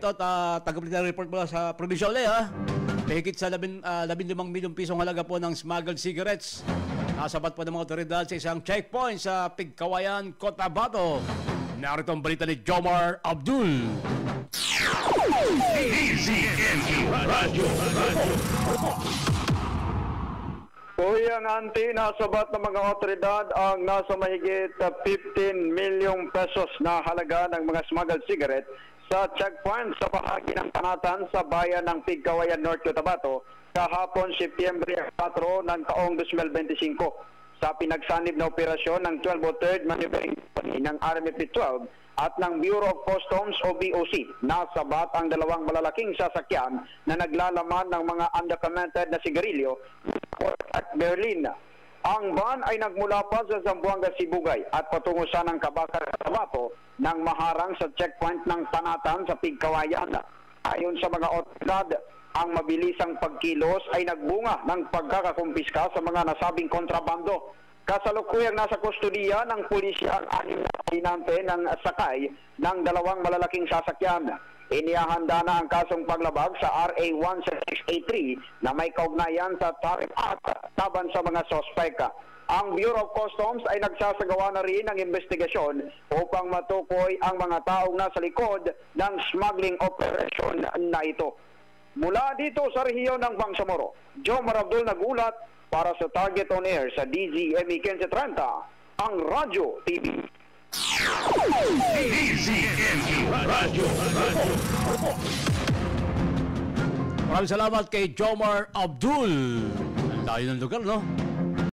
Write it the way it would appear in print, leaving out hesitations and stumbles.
ito at tagapagalitan report mula sa Provincial ha. Mahigit sa 15 milyong pisong halaga po ng smuggled cigarettes. Nasabat po ng mga otoridad sa isang checkpoint sa Pigkawayan, Cotabato. Narito ang balita ni Jomar Abdul. Kuyang Anti, nasabat ng mga otoridad ang nasa mahigit 15 milyong pesos na halaga ng mga smuggled cigarette sa checkpoint sa bahagi ng Panatan sa bayan ng Pigkawayan, North Cotabato kahapon Setyembre 4 ng taong 2025 sa pinagsanib na operasyon ng 1203rd Maneuvering Company ng RMP-12 at ng Bureau of Customs o BOC. Nasabat ang dalawang malalaking sasakyan na naglalaman ng mga undocumented na sigarilyo at Berlin. Ang van ay nagmula pa sa Zamboanga, Sibugay at patungo sa ng Kabakar, Cotabato nang maharang sa checkpoint ng Panatan sa Pigkawayan. Ayon sa mga otoridad, ang mabilisang pagkilos ay nagbunga ng pagkakakumpiska sa mga nasabing kontrabando. Kasalukuyang nasa kustodiya ng pulisya ang anim na pahinante ng sakay ng dalawang malalaking sasakyan. Inihahanda na ang kasong paglabag sa RA 16683 na may kaugnayan sa tarif at taban sa mga sospek. Ang Bureau of Customs ay nagsasagawa na rin ng investigasyon upang matukoy ang mga taong nasa likod ng smuggling operation na ito. Mula dito sa rehiyon ng Bangsamoro, Jomar Abdul nagulat para sa Target on Air sa DZME 1530, ang Radyo TV. Maraming salamat kay Jomar Abdul. Ang layo ng lugar, no?